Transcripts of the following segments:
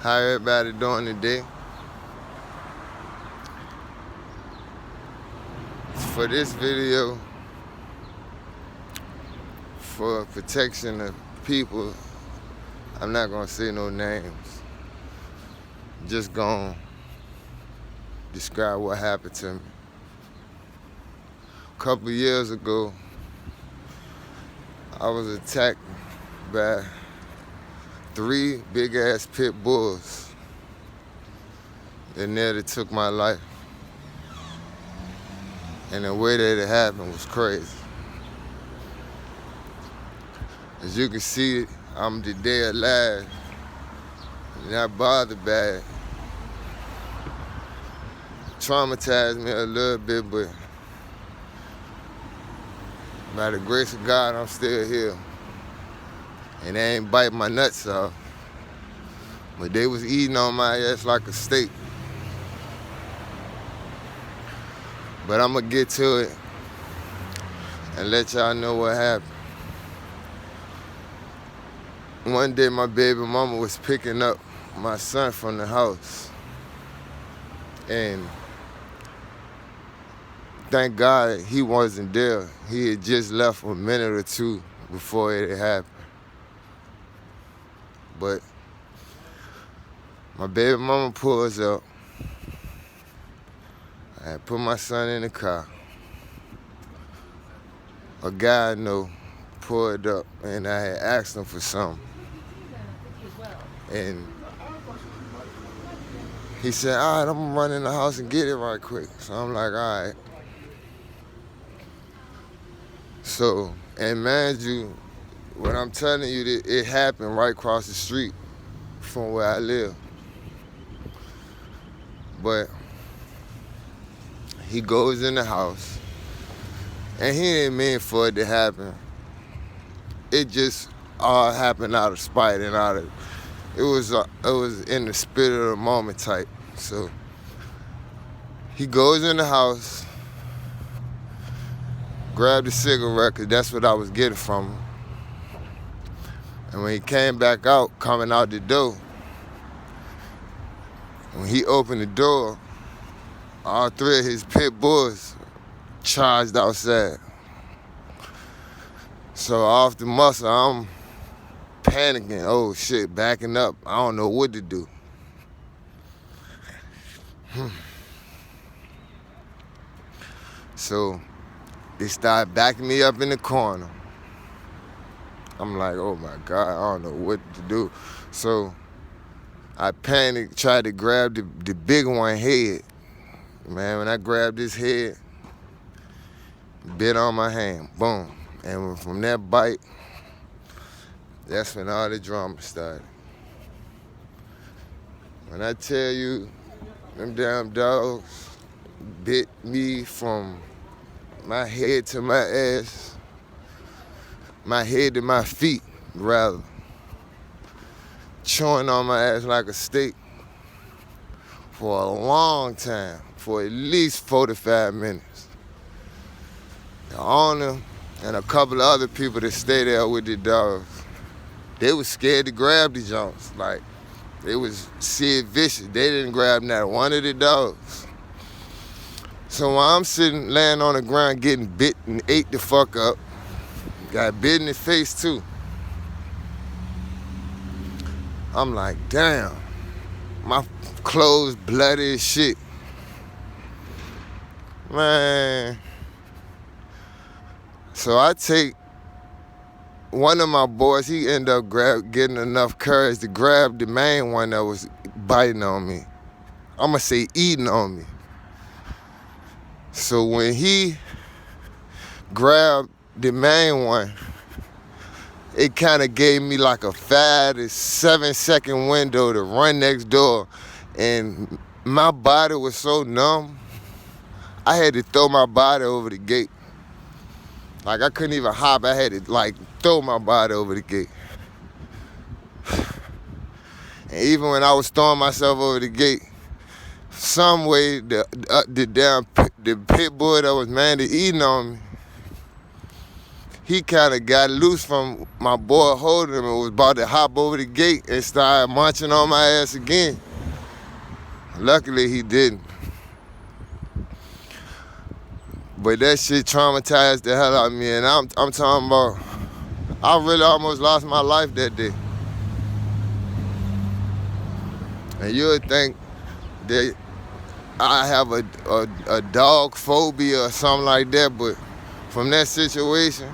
How everybody doing today? For this video, for protection of people, I'm not gonna say no names. Just gonna describe what happened to me. A couple years ago, I was attacked by 3 big-ass pit bulls that nearly took my life. And the way that it happened was crazy. As you can see, I'm today alive, not bothered by it. Traumatized me a little bit, but by the grace of God, I'm still here. And they ain't bite my nuts off, but they was eating on my ass like a steak. But I'm gonna get to it and let y'all know what happened. One day my baby mama was picking up my son from the house. And thank God he wasn't there. He had just left a minute or two before it happened. But my baby mama pulls up. I put my son in the car. A guy I know pulled up and I had asked him for something. And he said, all right, I'm gonna run in the house and get it right quick. So I'm like, all right. So, and mind you, what I'm telling you, it happened right across the street from where I live. But he goes in the house, and he didn't mean for it to happen. It just all happened out of spite and it was in the spirit of the moment type. So he goes in the house, grabbed a cigarette, cause that's what I was getting from him. And when he came back out, coming out the door, when he opened the door, all 3 of his pit bulls charged outside. So off the muscle, I'm panicking. Oh shit, backing up. I don't know what to do. So they started backing me up in the corner. I'm like, oh my God, I don't know what to do. So I panicked, tried to grab the big one head. Man, when I grabbed his head, bit on my hand, boom. And from that bite, that's when all the drama started. When I tell you, them damn dogs bit me from my head to my ass, my head to my feet, rather, chewing on my ass like a steak for a long time, for at least 45 minutes. The owner and a couple of other people that stay there with the dogs, they was scared to grab the Jones. Like, they was Sid Vicious. They didn't grab not one of the dogs. So while I'm sitting, laying on the ground, getting bit and ate the fuck up, got bit in the face too. I'm like, damn, my clothes bloody as shit. Man. So I take one of my boys, he ended up getting enough courage to grab the main one that was biting on me. I'm gonna say eating on me. So when he grabbed the main one, it kind of gave me like a 5 to 7 second window to run next door. And my body was so numb, I had to throw my body over the gate. Like, I couldn't even hop. I had to, like, throw my body over the gate. And even when I was throwing myself over the gate, some way the pit bull that was mainly eating on me he kind of got loose from my boy holding him and was about to hop over the gate and start marching on my ass again. Luckily, he didn't. But that shit traumatized the hell out of me, and I'm talking about, I really almost lost my life that day. And you would think that I have a dog phobia or something like that, but from that situation,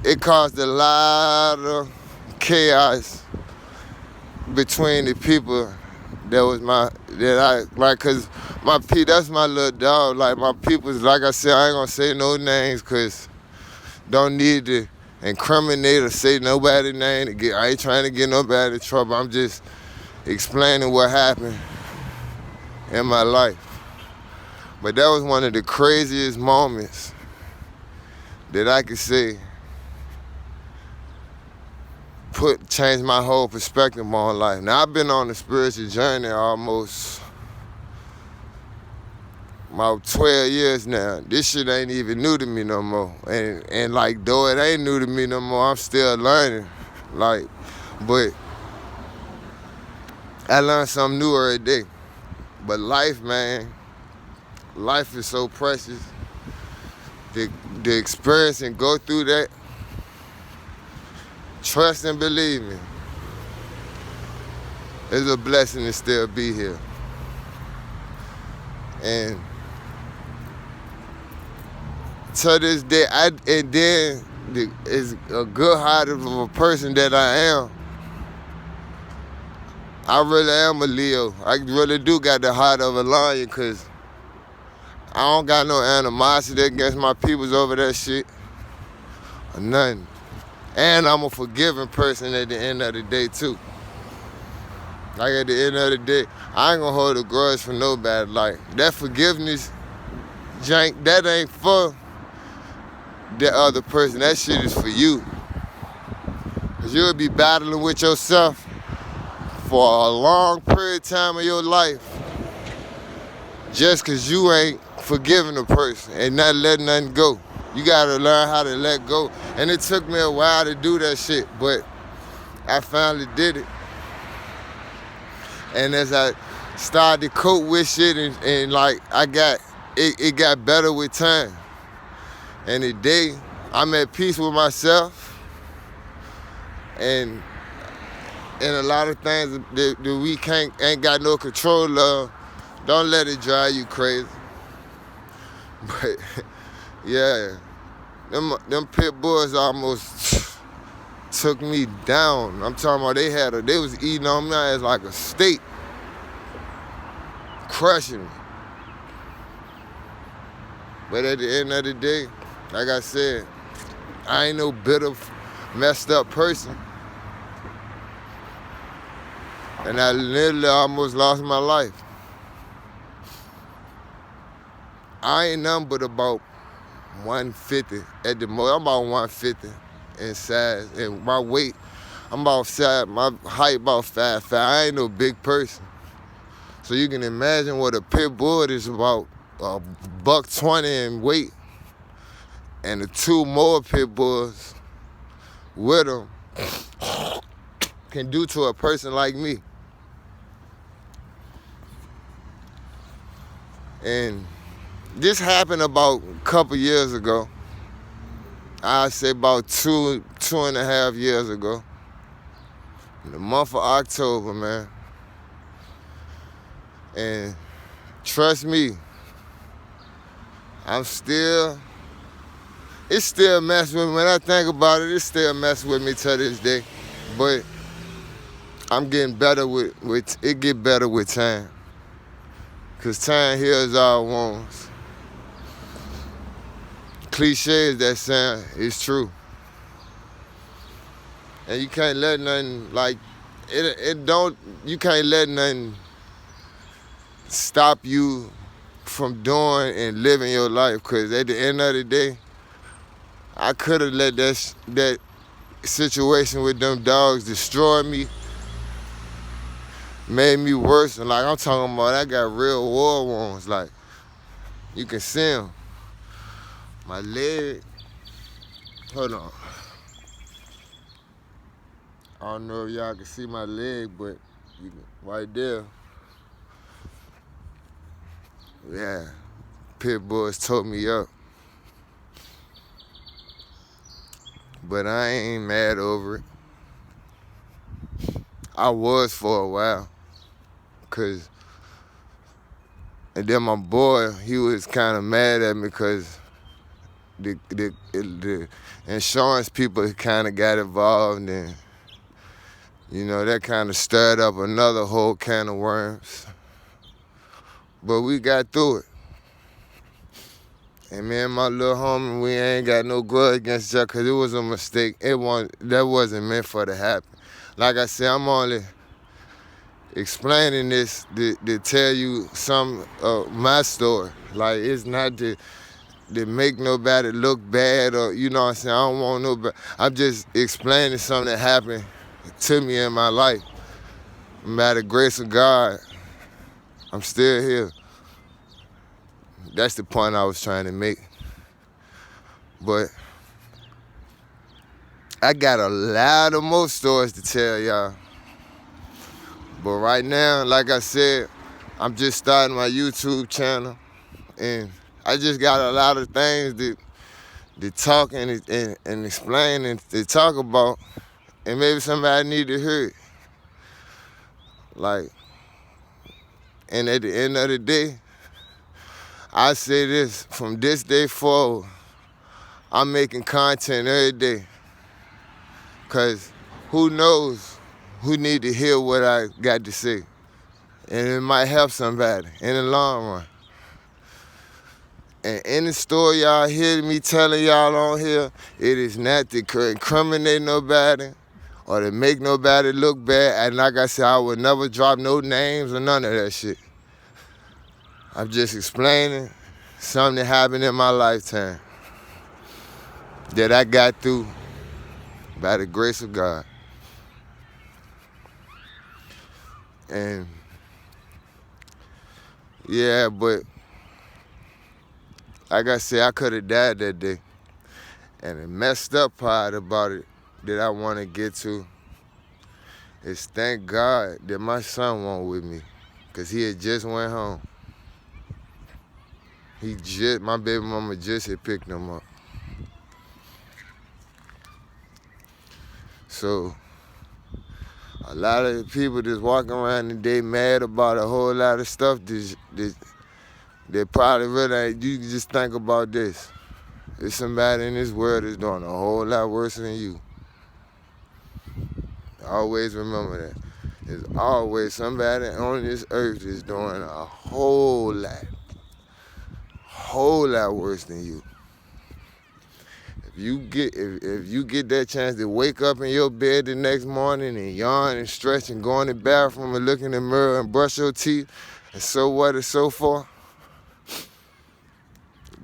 it caused a lot of chaos between the people cause that's my little dog. Like my people's, like I said, I ain't gonna say no names cause don't need to incriminate or say nobody's name. I ain't trying to get nobody in trouble. I'm just explaining what happened in my life. But that was one of the craziest moments that I could say changed my whole perspective on life. Now I've been on a spiritual journey almost about 12 years now. This shit ain't even new to me no more. And like, though it ain't new to me no more, I'm still learning. Like, but I learn something new every day. But life, man, life is so precious. The experience and go through that, trust and believe me, it's a blessing to still be here. And to this day, as a good-hearted of a person that I am, I really am a Leo. I really do got the heart of a lion because I don't got no animosity against my peoples over that shit or nothing. And I'm a forgiving person at the end of the day, too. Like, at the end of the day, I ain't gonna hold a grudge for nobody. Like, that forgiveness, jank, that ain't for the other person. That shit is for you. Because you'll be battling with yourself for a long period of time of your life just because you ain't forgiving a person and not letting nothing go. You gotta learn how to let go. And it took me a while to do that shit, but I finally did it. And as I started to cope with shit and like it got better with time. And today, I'm at peace with myself and a lot of things that we ain't got no control of. Don't let it drive you crazy. But yeah, them pit bulls almost took me down. I'm talking about they was eating on me as like a steak, crushing me. But at the end of the day, like I said, I ain't no bitter, messed up person. And I literally almost lost my life. I ain't nothing but about 150 at the most. I'm about 150 in size. And my weight, my height about 5'5". I ain't no big person. So you can imagine what a pit bull is about, $120 in weight. And the two more pit bulls with them can do to a person like me. And this happened about a couple years ago. I'd say about two and a half years ago. In the month of October, man. And trust me, it still messes with me. When I think about it, it still messes with me to this day. But I'm getting better it get better with time. Cause time heals all wounds. Cliche as that sound, it's true. And you can't let nothing you can't let nothing stop you from doing and living your life. Cause at the end of the day, I could have let that situation with them dogs destroy me, made me worse. And like I'm talking about, I got real war wounds. Like, you can see them. My leg, hold on. I don't know if y'all can see my leg, but right there, yeah, pit bulls tore me up. But I ain't mad over it. I was for a while, and then my boy, he was kind of mad at me because the insurance people kind of got involved, and that kind of stirred up another whole can of worms. But we got through it. And me and my little homie, we ain't got no grudge against each other because it was a mistake. That wasn't meant for to happen. Like I said, I'm only explaining this to tell you some of my story. Like, it's not to make nobody look bad, or, you know what I'm saying, I don't want nobody. I'm just explaining something that happened to me in my life. By the grace of God, I'm still here. That's the point I was trying to make. But I got a lot of more stories to tell y'all. But right now, like I said, I'm just starting my YouTube channel, and I just got a lot of things to talk and explain and to talk about, and maybe somebody need to hear it. Like, and at the end of the day, I say this, from this day forward, I'm making content every day. Because who knows who need to hear what I got to say. And it might help somebody in the long run. And any story y'all hear me telling y'all on here, it is not to incriminate nobody or to make nobody look bad. And like I said, I would never drop no names or none of that shit. I'm just explaining something that happened in my lifetime that I got through by the grace of God. And yeah, but like I said, I could have died that day. And the messed up part about it that I want to get to is thank God that my son went with me, because he had just went home. My baby mama just had picked him up. So a lot of the people just walking around today mad about a whole lot of stuff that probably really ain't. You can just think about this. There's somebody in this world that's doing a whole lot worse than you. Always remember that. There's always somebody on this earth that's doing a whole lot worse than you. If you get that chance to wake up in your bed the next morning and yawn and stretch and go in the bathroom and look in the mirror and brush your teeth and so what and so forth,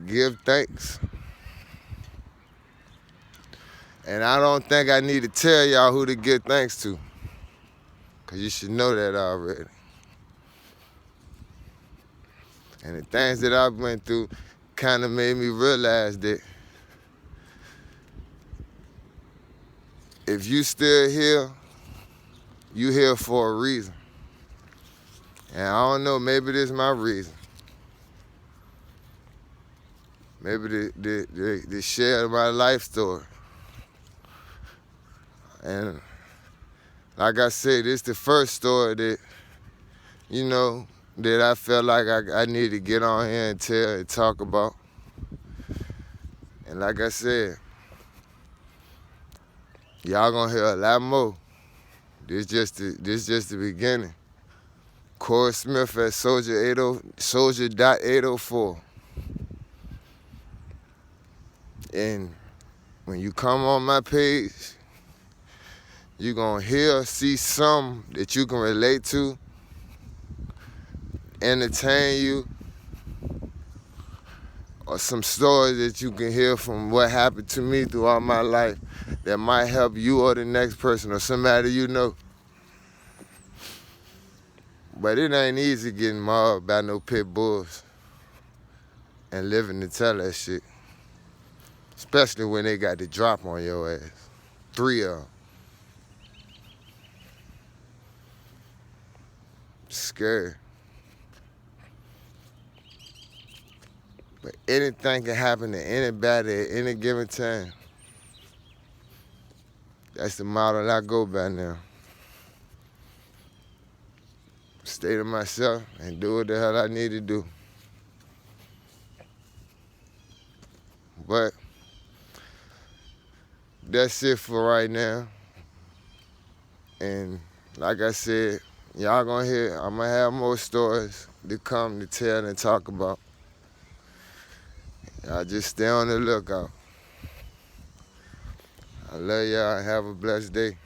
give thanks. And I don't think I need to tell y'all who to give thanks to, because you should know that already. And the things that I went through kind of made me realize that if you still here, you here for a reason. And I don't know, maybe this is my reason. Maybe the share of my life story. And like I said, this is the first story that, that I felt like I need to get on here and tell and talk about. And like I said, y'all gonna hear a lot more. This just the beginning. Corey Smith at Soldier.804. And when you come on my page, you're gonna see something that you can relate to, entertain you, or some stories that you can hear from what happened to me throughout my life that might help you or the next person or somebody you know. But it ain't easy getting mobbed by no pit bulls and living to tell that shit. Especially when they got the drop on your ass. 3 of them. Scary. But anything can happen to anybody at any given time. That's the model I go by now. Stay to myself and do what the hell I need to do. But that's it for right now. And like I said, y'all gonna hear, I'm gonna have more stories to come to tell and talk about. Y'all just stay on the lookout. I love y'all. Have a blessed day.